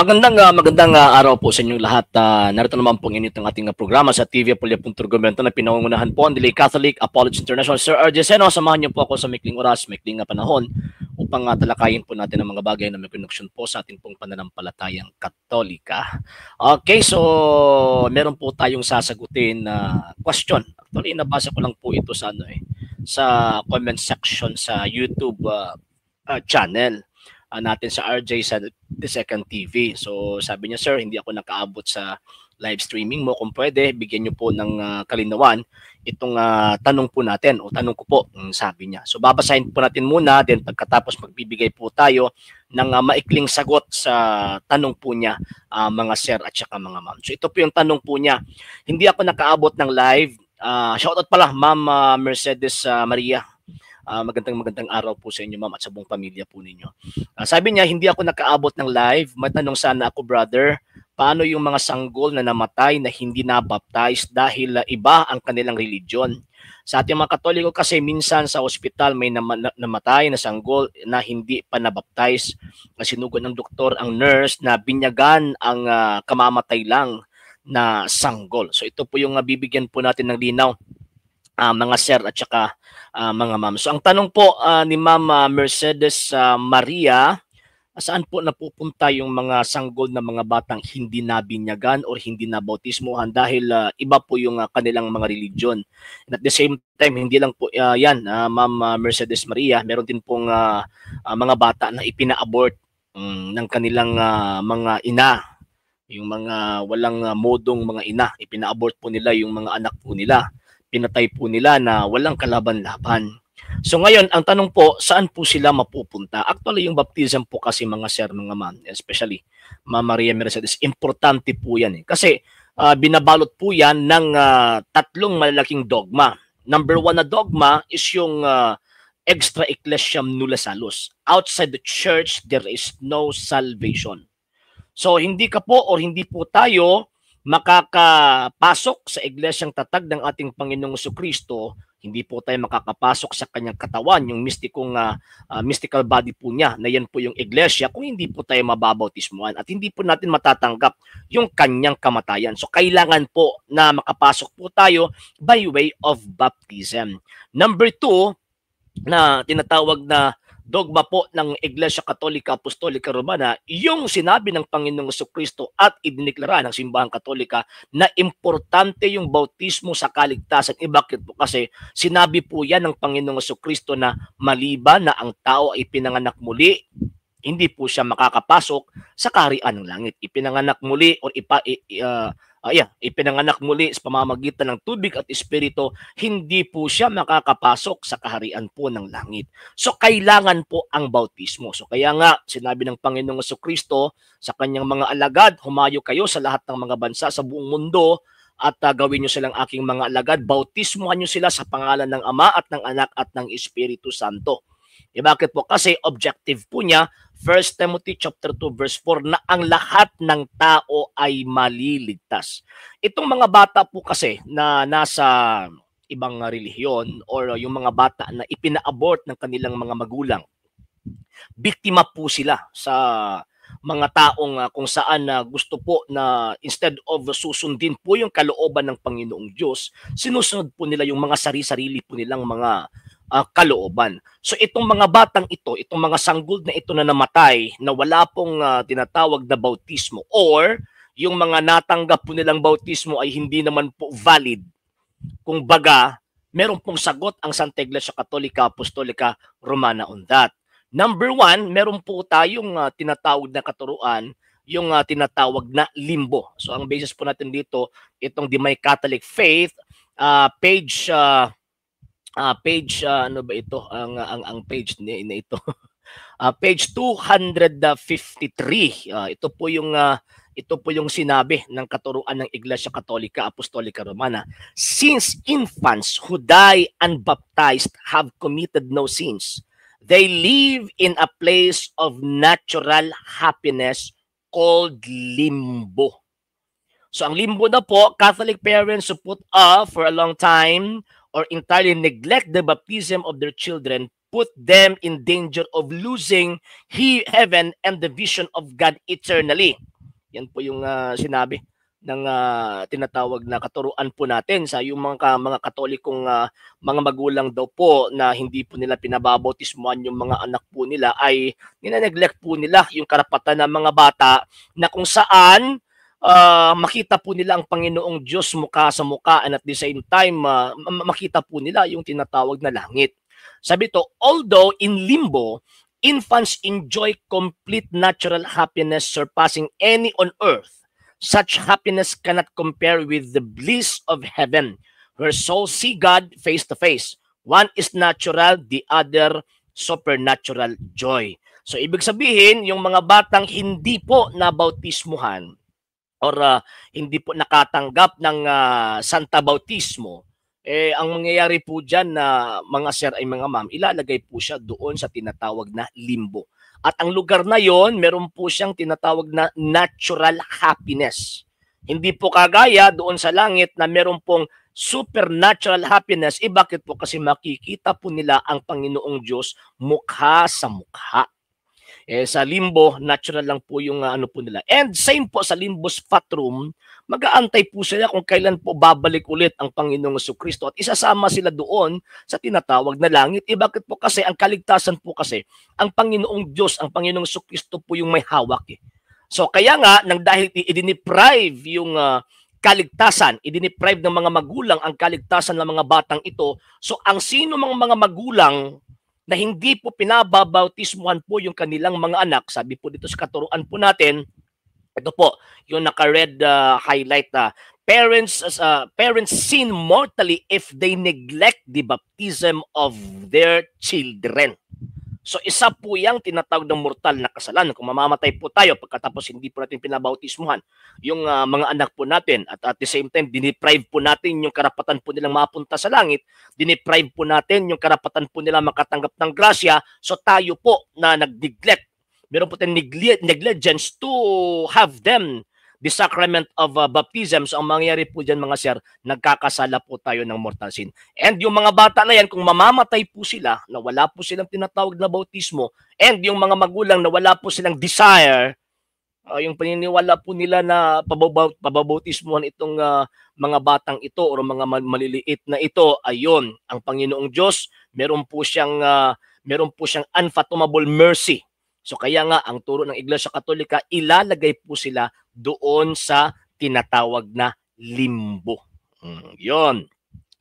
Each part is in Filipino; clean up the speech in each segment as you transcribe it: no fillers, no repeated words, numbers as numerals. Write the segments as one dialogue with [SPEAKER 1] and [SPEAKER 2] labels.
[SPEAKER 1] Magandang araw po sa inyong lahat. Narito naman pong init ang ating programa sa TV Apolia.Argumento na pinangungunahan po ang Delay Catholic Apologist International. Sir RJ Seno, samahan niyo po ako sa mikling oras, mikling panahon upang talakayin po natin ang mga bagay na may koneksyon po sa ating pong pananampalatayang Katolika. Okay, so meron po tayong sasagutin na question. Actually, nabasa ko lang po ito sa sa comment section sa YouTube channel natin sa RJ sa The Second TV. So sabi niya, sir, hindi ako nakaabot sa live streaming mo. Kung pwede, bigyan niyo po ng kalinawan itong tanong po natin o tanong ko po, sabi niya. So babasahin po natin muna, then pagkatapos magbibigay po tayo ng maikling sagot sa tanong po niya, mga sir at saka mga ma'am. So ito po yung tanong po niya. Hindi ako nakaabot ng live. Shoutout pala, Ma'am Mercedes Maria. Magandang araw po sa inyo, ma'am, at sa buong pamilya po ninyo. Sabi niya, hindi ako nakaabot ng live. Matanong sana ako, brother, paano yung mga sanggol na namatay na hindi na-baptize dahil iba ang kanilang religion? Sa ating mga Katoliko kasi minsan sa ospital may namatay na sanggol na hindi pa na-baptize. Sinugod ng doktor ang nurse na binyagan ang kamamatay lang na sanggol. So ito po yung bibigyan po natin ng linaw, mga sir at saka mga ma'am. So ang tanong po ni Ma'am Mercedes Maria, saan po napupunta yung mga sanggol na mga batang hindi nabinyagan or hindi nabautismuhan dahil iba po yung kanilang mga religion. And at the same time, hindi lang po yan, Ma'am Mercedes Maria, meron din pong mga bata na ipina-abort ng kanilang mga ina, yung mga walang modong mga ina, ipina-abort po nila yung mga anak po nila. Pinatay po nila na walang kalaban-laban. So ngayon, ang tanong po, saan po sila mapupunta? Actually, yung baptism po kasi mga sir, mga ma'am, especially Ma'am Maria Mercedes, importante po yan. Kasi binabalot po yan ng tatlong malalaking dogma. Number one na dogma is yung extra ecclesiam nulla salus. Outside the church, there is no salvation. So hindi ka po or hindi po tayo makakapasok sa iglesyang tatag ng ating Panginoong Jesucristo, hindi po tayo makakapasok sa kanyang katawan, yung mystical body po niya, na yan po yung iglesia, kung hindi po tayo mababautismuhan at hindi po natin matatanggap yung kanyang kamatayan. So kailangan po na makapasok po tayo by way of baptism. Number two, na tinatawag na dogma po ng Iglesia Katolika Apostolika Romana, yung sinabi ng Panginoong Jesucristo at idineklara ng Simbahang Katolika na importante yung bautismo sa kaligtasan. Bakit po? Kasi sinabi po yan ng Panginoong Jesucristo na maliban na ang tao ay pinanganak muli, hindi po siya makakapasok sa kaharian ng langit. Ipinanganak muli or ipinanganak muli sa pamamagitan ng tubig at espiritu, hindi po siya makakapasok sa kaharian po ng langit. So kailangan po ang bautismo. So kaya nga sinabi ng Panginoong Jesucristo sa kanyang mga alagad, humayo kayo sa lahat ng mga bansa sa buong mundo at gawin nyo silang aking mga alagad. Bautismuhan nyo sila sa pangalan ng Ama at ng Anak at ng Espiritu Santo. Bakit po? Kasi objective po niya, 1 Timothy chapter 2 verse 4, na ang lahat ng tao ay maliligtas. Itong mga bata po kasi na nasa ibang relihiyon or yung mga bata na ipina-abort ng kanilang mga magulang, biktima po sila sa mga taong kung saan gusto po na instead of susundin po yung kalooban ng Panginoong Diyos, sinusunod po nila yung mga sarili po nilang mga kalooban. So itong mga batang ito, itong mga sanggol na ito na namatay na wala pong tinatawag na bautismo or yung mga natanggap po nilang bautismo ay hindi naman po valid. Kung baga, meron pong sagot ang Santa Iglesia Katolika Apostolika Romana on that. Number one, meron po tayong tinatawag na katuruan, yung tinatawag na limbo. So ang basis po natin dito, itong The My Catholic Faith, page ano ba ito, ang page na ito. Page 253. Ito po yung sinabi ng katuruan ng Iglesia Katolika Apostolika Romana. Since infants who die unbaptized have committed no sins, they live in a place of natural happiness called limbo. So ang limbo na po, Catholic parents who put off for a long time or entirely neglect the baptism of their children put them in danger of losing heaven and the vision of God eternally. Yan po yung sinabi ng tinatawag na katuruan po natin sa yung mga Katolikong mga magulang daw po na hindi po nila pinababautismuhan yung mga anak po nila ay nina-neglect po nila yung karapatan ng mga bata na kung saan makita po nila ang Panginoong Diyos mukha sa mukha and at the same time makita po nila yung tinatawag na langit. Sabi to, although in limbo, infants enjoy complete natural happiness surpassing any on earth. Such happiness cannot compare with the bliss of heaven, where souls see God face to face. One is natural, the other supernatural joy. So ibig sabihin, yung mga batang hindi po nabautismuhan or hindi po nakatanggap ng Santa Bautismo, ang mangyayari po dyan na mga sir ay mga ma'am, ilalagay po siya doon sa tinatawag na limbo. At ang lugar na yon, meron po siyang tinatawag na natural happiness. Hindi po kagaya doon sa langit na meron pong supernatural happiness. Bakit po? Kasi makikita po nila ang Panginoong Diyos mukha sa mukha. Sa limbo, natural lang po yung ano po nila. And same po sa limbo's fat room, mag-aantay po sila kung kailan po babalik ulit ang Panginoong Jesucristo at isasama sila doon sa tinatawag na langit. Bakit po? Kasi ang kaligtasan po kasi, ang Panginoong Diyos, ang Panginoong Jesucristo po yung may hawak. So kaya nga, nang dahil i-deprive yung kaligtasan, i-deprive ng mga magulang ang kaligtasan ng mga batang ito, so ang sino mga magulang na hindi po pinababautismuhan po yung kanilang mga anak, sabi po dito sa katuruan po natin, ito po, yung naka-red highlight na parents sin mortally if they neglect the baptism of their children. So isa po yung tinatawag ng mortal na kasalanan. Kung mamamatay po tayo pagkatapos hindi po natin pinabautismuhan yung mga anak po natin at the same time diniprive po natin yung karapatan po nilang mapunta sa langit, diniprive po natin yung karapatan po nila makatanggap ng grasya, so tayo po na nag-neglect, meron po tayong negligence to have them the sacrament of baptism. So ang mangyayari po dyan mga sir, nagkakasala po tayo ng mortal sin. And yung mga bata na yan, kung mamamatay po sila, na wala po silang tinatawag na bautismo, and yung mga magulang na wala po silang desire, yung paniniwala po nila na pababautismuhan itong mga batang ito o mga maliliit na ito, ayon, ang Panginoong Diyos, meron po siyang unfathomable mercy. So kaya nga, ang turo ng Iglesia Katolika, ilalagay po sila doon sa tinatawag na limbo. Yon.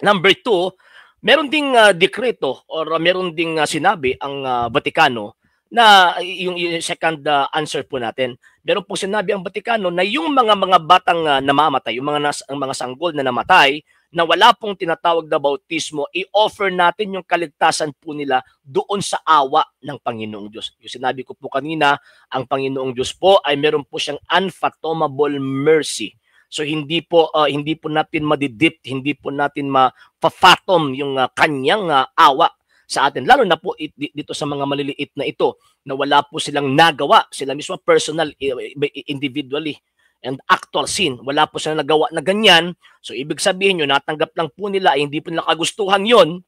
[SPEAKER 1] Number 2, meron ding dekreto or meron ding sinabi ang Vatikano na yung second answer po natin. Meron po sinabi ang Vatikano na yung mga batang namamatay, yung mga sanggol na namatay, na wala pong tinatawag na bautismo, i-offer natin yung kaligtasan po nila doon sa awa ng Panginoong Diyos. Yung sinabi ko po kanina, ang Panginoong Diyos po ay meron po siyang unfathomable mercy. So hindi po natin madidip, hindi po natin ma-fathom yung kanyang awa sa atin. Lalo na po dito sa mga maliliit na ito na wala po silang nagawa, sila mismo personal, individually, and actual sin. Wala po silang nagawa na ganyan. So ibig sabihin nyo, natanggap lang po nila, ay hindi po nila kagustuhan yun.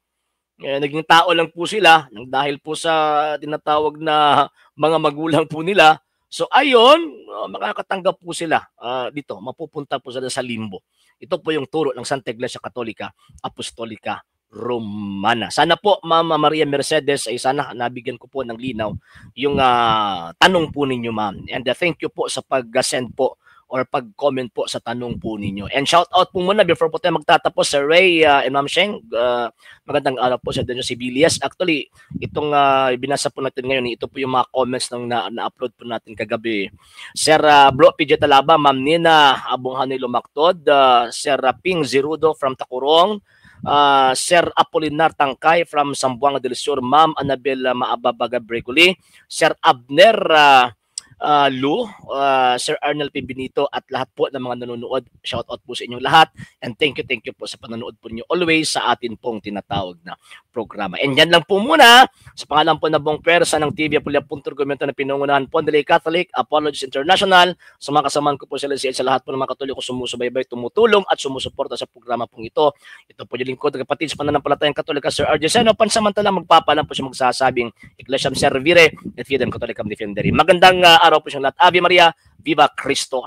[SPEAKER 1] Naging tao lang po sila dahil po sa tinatawag na mga magulang po nila. So ayon, makakatanggap po sila dito, mapupunta po sila sa limbo. Ito po yung turo ng Santa Iglesia Katolika Apostolika Romana. Sana po Mama Maria Mercedes ay sana nabigyan ko po ng linaw yung tanong po ninyo, ma'am. And thank you po sa pag-send po or pag-comment po sa tanong po ninyo. And shout out po muna before po tayo magtatapos sa Ray and Ma'am Sheng. Magandang araw po sa Daniel Sibilias. Actually, itong binasa po natin ngayon, ito po yung mga comments nang na-upload po natin kagabi. Sir Bro PJ Talaba, Ma'am Nina Abunghanay Lumaktod, Sir Ping Zirudo from Takurong, Sir Apolinar Tangkay from Sambuanga del Sur, Ma'am Annabel Maababaga Breguli, Sir Abner Lu, Sir Arnel P. Benito at lahat po ng mga nanonood. Shout out po sa inyong lahat and thank you po sa panonood po niyo always sa atin pong tinatawag na programa. And yan lang po muna sa pangalan po na buong pwersa ng TV Apollo.Argumento na pinangunahan po ng Catholic Apologists International. Sa mga kasamahan ko po sila sa lahat po ng mga Katoliko sumusubaybay, tumutulong at sumusuporta sa programa pong ito. Ito po yung lingkod, kapatid sa pananampalatayang Katolika, Sir R.J. Seno. Pansamantala magpapalam po siya magsasabing Iglesiam Servire et Fidem Catholicam Defendere. Magandang araw po siyang lahat. Ave Maria, Viva Cristo